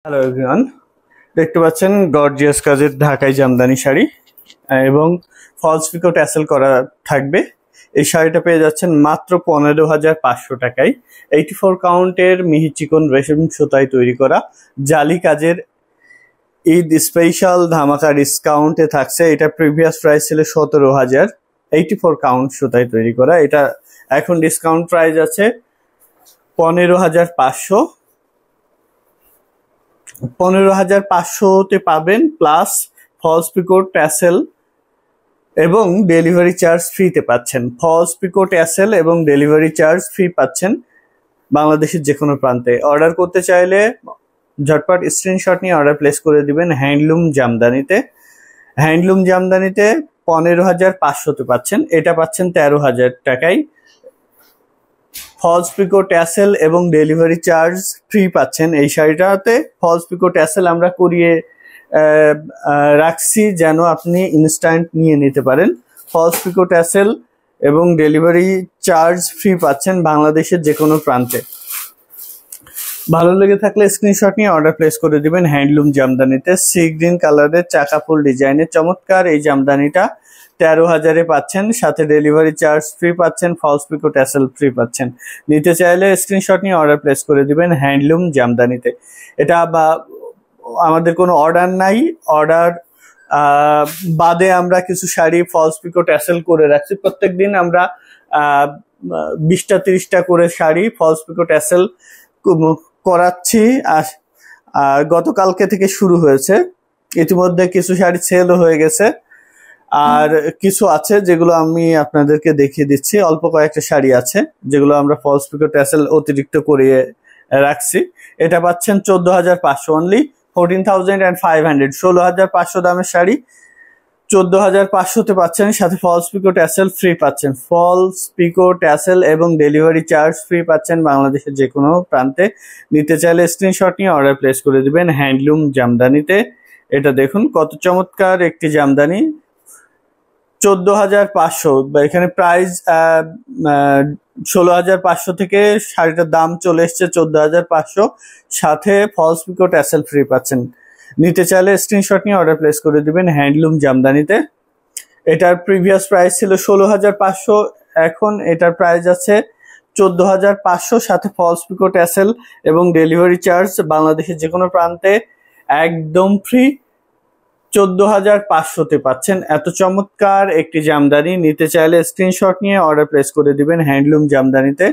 Hello everyone, দেখতে পাচ্ছেন gorgeous কাজের ঢাকাই জামদানি শাড়ি এবং ফলস পিকো ট্যাসেল করা থাকবে। এই শাড়িটা পেয়ে যাচ্ছেন মাত্র 15,500 টাকায়। 84 কাউন্টের মিহি চিকন রেশম সুতায় তৈরি করা জালি কাজের ঈদ স্পেশাল ধামাকা ডিসকাউন্টে থাকছে। এটা প্রিভিয়াস প্রাইস ছিল 17,000। 84 কাউন্ট সুতায় তৈরি করা, এটা এখন ডিসকাউন্ট প্রাইস আছে 15,500। 15,500-তে পাবেন প্লাস ফলস পিকো ট্যাসেল এবং ডেলিভারি চার্জ ফ্রিতে পাচ্ছেন। ফলস পিকো ট্যাসেল এবং ডেলিভারি চার্জ ফ্রি পাচ্ছেন বাংলাদেশের যে কোনো প্রান্তে। অর্ডার করতে চাইলে ঝটপট স্ক্রিনশট নিয়ে অর্ডার প্লেস করে দিবেন হ্যান্ডলুম জামদানিতে। হ্যান্ডলুম জামদানিতে 15,500-তে পাচ্ছেন, এটা পাচ্ছেন 13,000 টাকায়। ফলস পিকো ট্যাসেল এবং ডেলিভারি চার্জ ফ্রি পাচ্ছেন এই শাড়িটাতে। ফলস পিকো ট্যাসেল আমরা করিয়ে রাখছি যেন আপনি ইনস্ট্যান্ট নিয়ে নিতে পারেন। ফলস পিকো ট্যাসেল এবং ডেলিভারি চার্জ ফ্রি পাচ্ছেন বাংলাদেশের যে কোনো প্রান্তে। ভালো লেগে থাকলে স্ক্রিনশট নিয়ে অর্ডার প্লেস করে দিবেন হ্যান্ডলুম জামদানিতে। সি গ্রিন কালারের চাকা ফুল ডিজাইনের চমৎকার এই জামদানিটা 13,000-এ পাচ্ছেন, সাথে ডেলিভারি চার্জ ফ্রি পাচ্ছেন, ফলস পিকো ট্যাসেল ফ্রি পাচ্ছেন। নিতে চাইলে স্ক্রিনশট নিয়ে অর্ডার প্লেস করে দিবেন হ্যান্ডলুম জামদানিতে। এটা বা আমাদের কোনো অর্ডার নাই, অর্ডার বাদে আমরা কিছু শাড়ি ফলস পিকো ট্যাসেল করে রাখছি। প্রত্যেকদিন আমরা 20টা 30টা করে শাড়ি ফলস পিকো ট্যাসেল করাচ্ছি। আর গতকালকে থেকে শুরু হয়েছে, ইতিমধ্যে কিছু শাড়ি সেলও হয়ে গেছে, আর কিছু আছে যেগুলো আমি আপনাদেরকে দেখিয়ে দিচ্ছি। অল্প কয়েকটা শাড়ি আছে যেগুলো আমরা ফলস পিকো ট্যাসেল অতিরিক্ত করিয়ে রাখছি। এটা পাচ্ছেন 14,500 অনলি, 14,500। 16,500 দামের শাড়ি 14,500-তে পাচ্ছেন, সাথে ফলস পিকো ট্যাসেল ফ্রি পাচ্ছেন। ফলস পিকো ট্যাসেল এবং ডেলিভারি চার্জ ফ্রি পাচ্ছেন বাংলাদেশের যে কোনো প্রান্তে। নিতে চাইলে স্ক্রিনশট নিয়ে অর্ডার প্লেস করে দিবেন হ্যান্ডলুম জামদানিতে। এটা দেখুন কত চমৎকার একটি জামদানি, 14,500। এখানে প্রাইস 16,500 থেকে শাড়িটার দাম চলে এসছে 14,500, সাথে ফলস পিকো ট্যাসেল ফ্রি পাচ্ছেন। নিতে চাইলে স্ক্রিনশট নিয়ে অর্ডার প্লেস করে দিবেন হ্যান্ডলুম জামদানিতে। এটার প্রিভিয়াস প্রাইস ছিল 16,500, এখন এটার প্রাইস আছে 14,500, সাথে ফলস পিকো ট্যাসেল এবং ডেলিভারি চার্জ বাংলাদেশের যে কোনো প্রান্তে একদম ফ্রি। 14,500-তে পাচ্ছেন এত চমৎকার একটি জামদানি। নিতে চাইলে স্ক্রিনশট নিয়ে অর্ডার প্লেস করে দিবেন হ্যান্ডলুম জামদানিতে।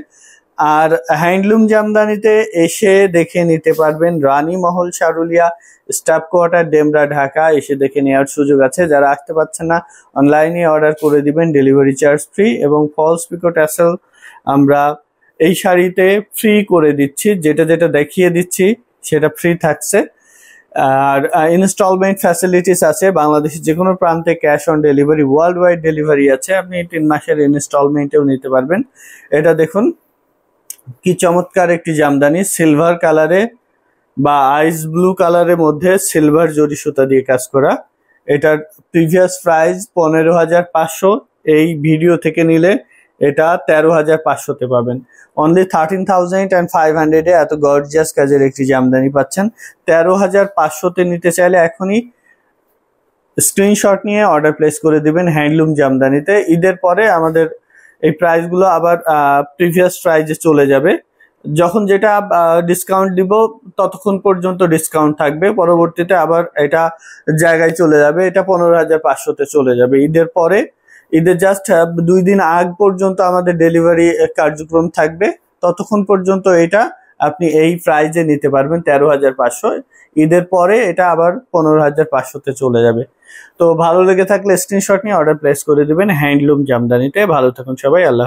আর হ্যান্ডলুম জামদানিতে এসে দেখে নিতে পারবেন রানী মহল শারুলিয়া স্টাফ কোয়ার্টার ডেমরা ঢাকা, এসে দেখে নেওয়ার সুযোগ আছে। যারা আসতে পারছেন না অনলাইনে অর্ডার করে দিবেন, ডেলিভারি চার্জ ফ্রি এবং ফলস পিকো ট্যাসেল আমরা এই শাড়িতে ফ্রি করে দিচ্ছি। যেটা যেটা দেখিয়ে দিচ্ছি সেটা ফ্রি থাকছে। আর ইনস্টলমেন্ট ফ্যাসিলিটিস আছে বাংলাদেশের যে কোনো প্রান্তে, cash on delivery, world wide delivery আছে। আপনি 3 মাসের ইনস্টলমেন্টেও নিতে পারবেন। এটা দেখুন কি চমৎকার একটি জামদানি, সিলভার কালারে বা আইস ব্লু কালারের মধ্যে সিলভার জরি সুতা দিয়ে কাজ করা। এটার প্রিভিয়াস প্রাইস 15,500, এই ভিডিও থেকে নিলে এটা 13,500-তে পাবেন। অনলি 13,500-এ এত গর্জিয়াস কাজের একটি জামদানি পাচ্ছেন। 13,500-তে নিতে চাইলে এখনই স্ক্রিনশট নিয়ে অর্ডার প্লেস করে দিবেন হ্যান্ডলুম জামদানিতে। ঈদের পরে আমাদের এই প্রাইসগুলো আবার প্রিভিয়াস প্রাইসে চলে যাবে। যখন যেটা ডিসকাউন্ট দিব ততক্ষণ পর্যন্ত ডিসকাউন্ট থাকবে, পরবর্তীতে আবার এটা জায়গায় চলে যাবে। এটা 15,500-তে চলে যাবে ঈদের পরে। ঈদের জাস্ট 2 দিন আগ পর্যন্ত আমাদের ডেলিভারি কার্যক্রম থাকবে, ততক্ষণ পর্যন্ত এটা আপনি এই প্রাইজে নিতে পারবেন 13,500। ঈদের পরে এটা আবার 15,500-তে চলে যাবে। তো ভালো লেগে থাকলে স্ক্রিনশট নিয়ে অর্ডার প্লেস করে দিবেন হ্যান্ডলুম জামদানিতে। ভালো থাকুন সবাই, আল্লাহ।